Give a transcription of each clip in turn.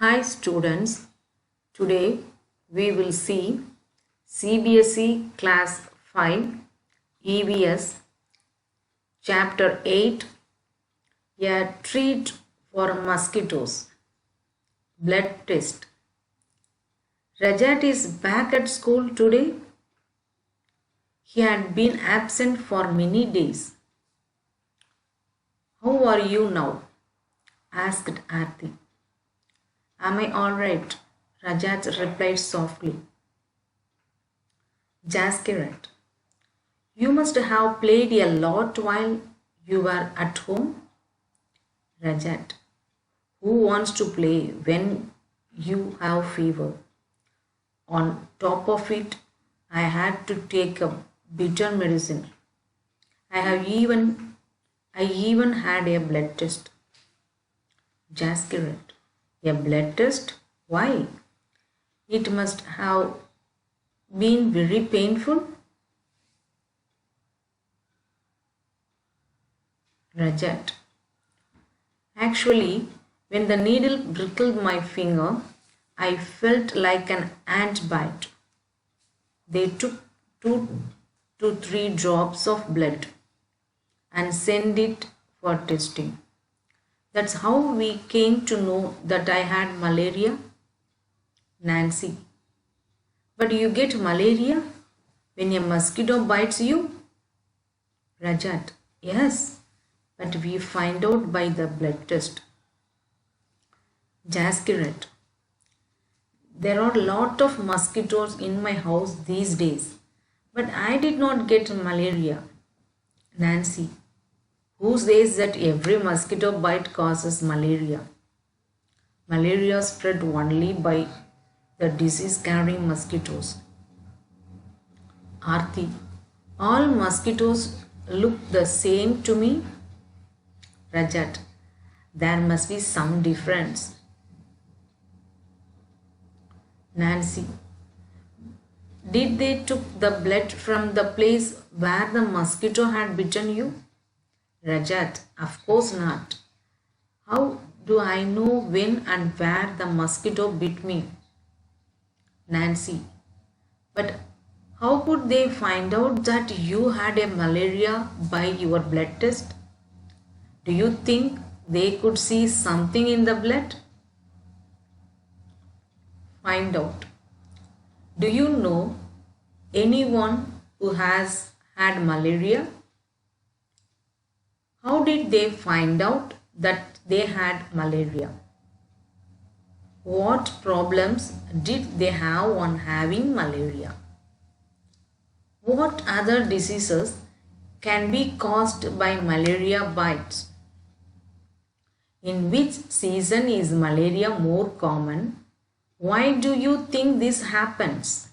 Hi students, today we will see CBSE Class 5 EVS Chapter 8 A Treat for Mosquitoes Blood Test. Rajat is back at school today. He had been absent for many days. How are you now? Asked Aarti. Am I all right? Rajat replied softly. Jaskirat. You must have played a lot while you were at home. Rajat. Who wants to play when you have fever? On top of it, I had to take a bitter medicine. I even had a blood test. Jaskirat. A blood test? Why? It must have been very painful. Rajat. Actually, when the needle prickled my finger, I felt like an ant bite. They took 2 to 3 drops of blood and sent it for testing. That's how we came to know that I had malaria. Nancy. But you get malaria when a mosquito bites you? Rajat. Yes, but we find out by the blood test. Jaskirat. There are a lot of mosquitoes in my house these days, but I did not get malaria. Nancy. Who says that every mosquito bite causes malaria? Malaria spread only by the disease carrying mosquitoes. Aarti. All mosquitoes look the same to me? Rajat. There must be some difference. Nancy. Did they took the blood from the place where the mosquito had bitten you? Rajat. Of course not. How do I know when and where the mosquito bit me? Nancy. But how could they find out that you had a malaria by your blood test? Do you think they could see something in the blood? Find out. Do you know anyone who has had malaria? How did they find out that they had malaria? What problems did they have on having malaria? What other diseases can be caused by malaria bites? In which season is malaria more common? Why do you think this happens?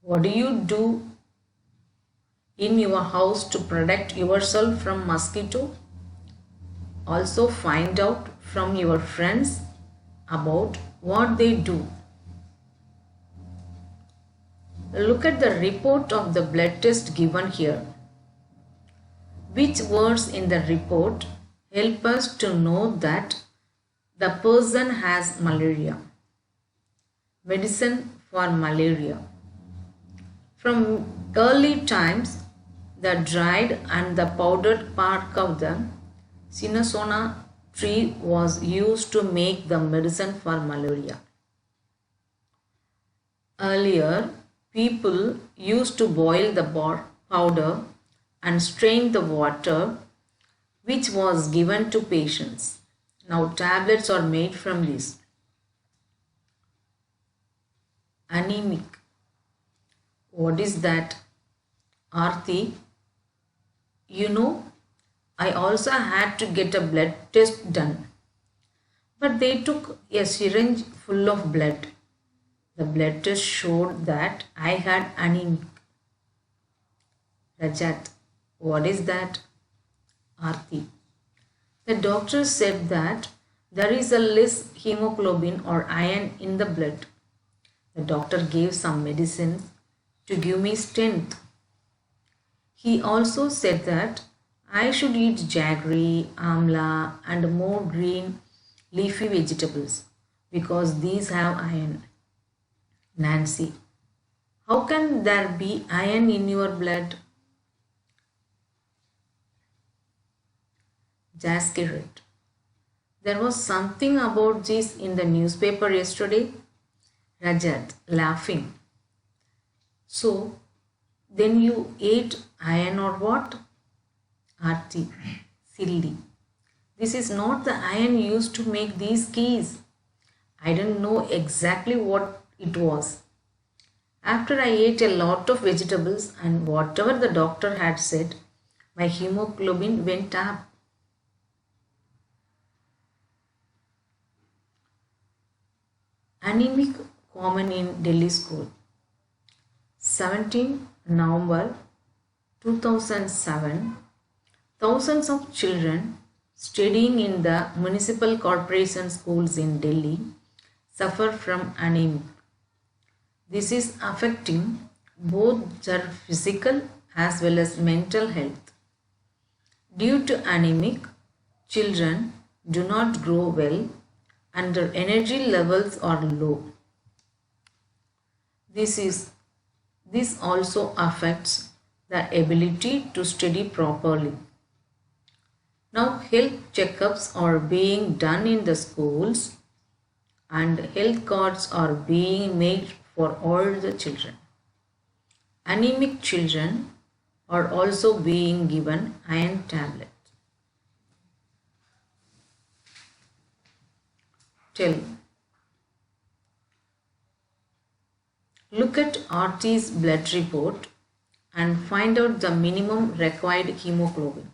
What do you do in your house to protect yourself from mosquito? Also find out from your friends about what they do. Look at the report of the blood test given here. Which words in the report help us to know that the person has malaria? Medicine for malaria. From early times, the dried and the powdered bark of the Cinnamona tree was used to make the medicine for malaria. Earlier, people used to boil the bark powder and strain the water which was given to patients. Now tablets are made from this. Anemic. What is that? Aarti, you know, I also had to get a blood test done. But they took a syringe full of blood. The blood test showed that I had anemic. Rajat, what is that? Aarti. The doctor said that there is a less hemoglobin or iron in the blood. The doctor gave some medicines to give me strength. He also said that I should eat jaggery, amla and more green leafy vegetables because these have iron. Nancy, how can there be iron in your blood? Jaskirat, there was something about this in the newspaper yesterday. Rajat, laughing. So, then you ate iron or what? Aarti, silly. This is not the iron used to make these keys. I didn't know exactly what it was. After I ate a lot of vegetables and whatever the doctor had said, my hemoglobin went up. Anemic common in Delhi school. 17 November 2007, thousands of children studying in the municipal corporation schools in Delhi suffer from anemia. This is affecting both their physical as well as mental health. Due to anemic, children do not grow well and their energy levels are low. This also affects the ability to study properly. Now health checkups are being done in the schools and health cards are being made for all the children. Anemic children are also being given iron tablets. Tell. Look at Aarti's blood report and find out the minimum required hemoglobin.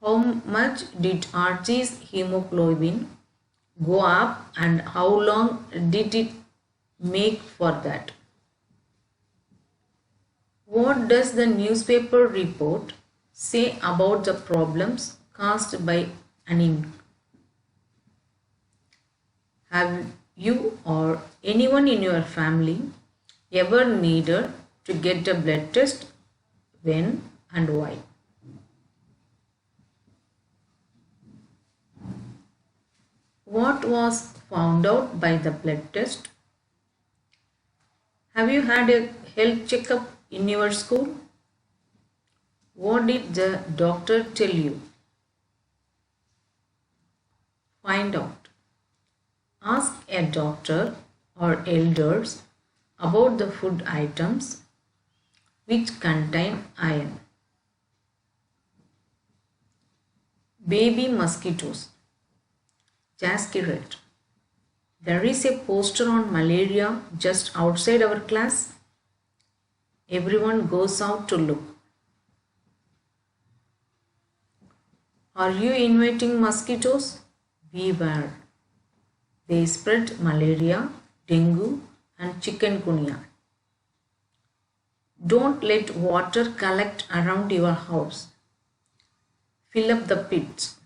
How much did Aarti's hemoglobin go up and how long did it make for that? What does the newspaper report say about the problems caused by anemia? Have you or anyone in your family ever needed to get a blood test? When and why? What was found out by the blood test? Have you had a health checkup in your school? What did the doctor tell you? Find out. Ask a doctor or elders about the food items which contain iron. Baby mosquitoes. Jaskirat. There is a poster on malaria just outside our class. Everyone goes out to look. Are you inviting mosquitoes? Beware. They spread malaria, dengue and chikungunya. Don't let water collect around your house. Fill up the pits.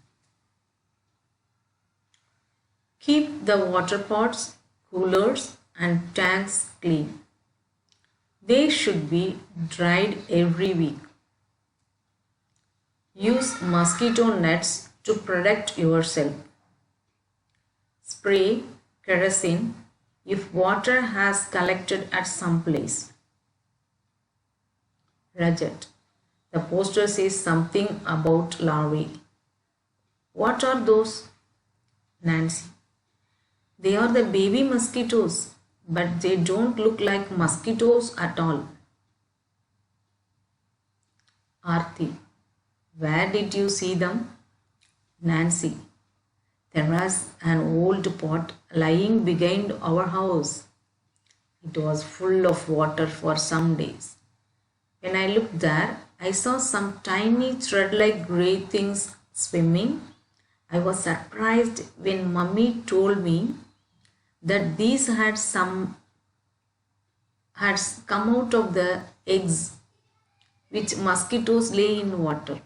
Keep the water pots, coolers and tanks clean. They should be dried every week. Use mosquito nets to protect yourself. Spray kerosene if water has collected at some place. Rajat. The poster says something about larvae. What are those? Nancy. They are the baby mosquitoes, but they don't look like mosquitoes at all. Aarti. Where did you see them? Nancy. There was an old pot lying behind our house. It was full of water for some days. When I looked there, I saw some tiny thread-like grey things swimming. I was surprised when Mummy told me that these had come out of the eggs which mosquitoes lay in water.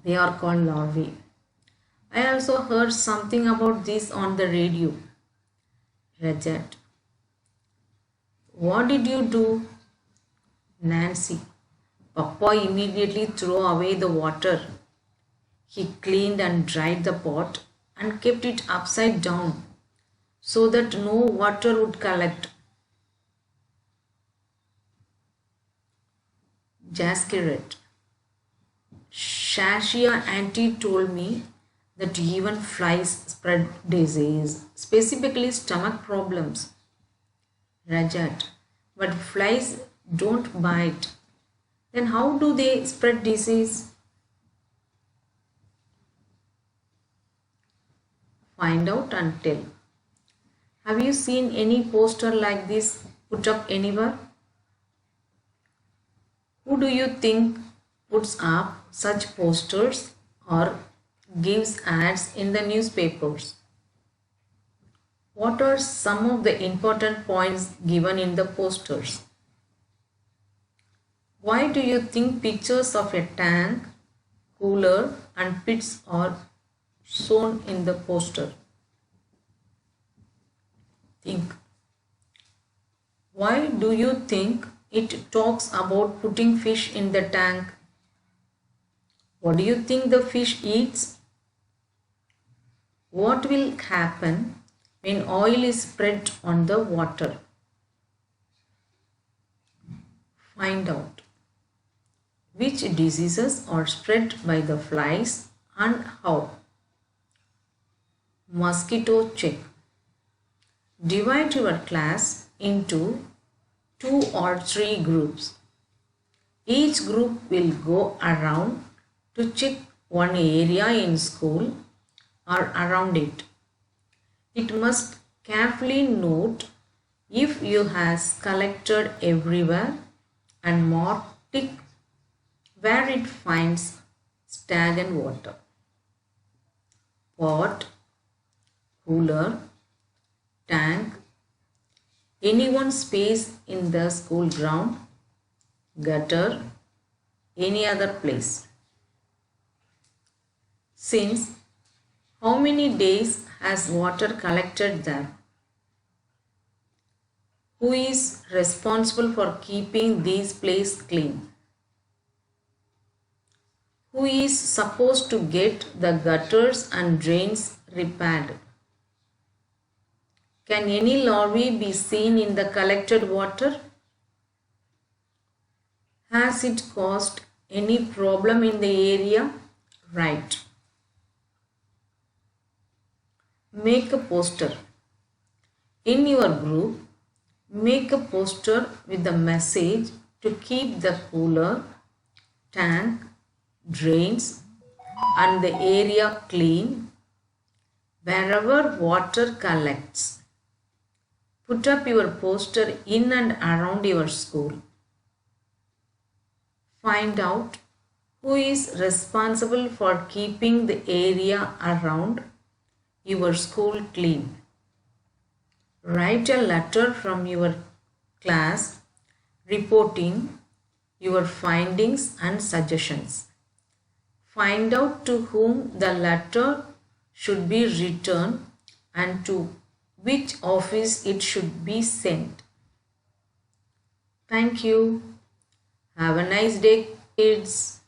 They are called larvae. I also heard something about this on the radio. Rajat. What did you do? Nancy. Papa immediately threw away the water. He cleaned and dried the pot and kept it upside down so that no water would collect. Jaskirat. Shashia auntie told me that even flies spread disease, specifically stomach problems. Rajat. But flies don't bite. Then how do they spread disease? Find out and tell. Have you seen any poster like this put up anywhere? Who do you think puts up such posters or gives ads in the newspapers? What are some of the important points given in the posters? Why do you think pictures of a tank, cooler and pits are shown in the poster? Think. Why do you think it talks about putting fish in the tank? What do you think the fish eats? What will happen when oil is spread on the water? Find out. Which diseases are spread by the flies and how? Mosquito check. Divide your class into 2 or 3 groups. Each group will go around to check one area in school or around it. It must carefully note if you has collected everywhere and mark tick where it finds stagnant water. Pot, cooler, tank, any space in the school ground, gutter, any other place. Since how many days has water collected there? Who is responsible for keeping these places clean? Who is supposed to get the gutters and drains repaired? Can any larvae be seen in the collected water? Has it caused any problem in the area? Right. Make a poster. In your group, make a poster with the message to keep the cooler, tank, drains and the area clean wherever water collects. Put up your poster in and around your school. Find out who is responsible for keeping the area around your school clean. Write a letter from your class reporting your findings and suggestions. Find out to whom the letter should be written and to which office it should be sent. Thank you. Have a nice day, kids.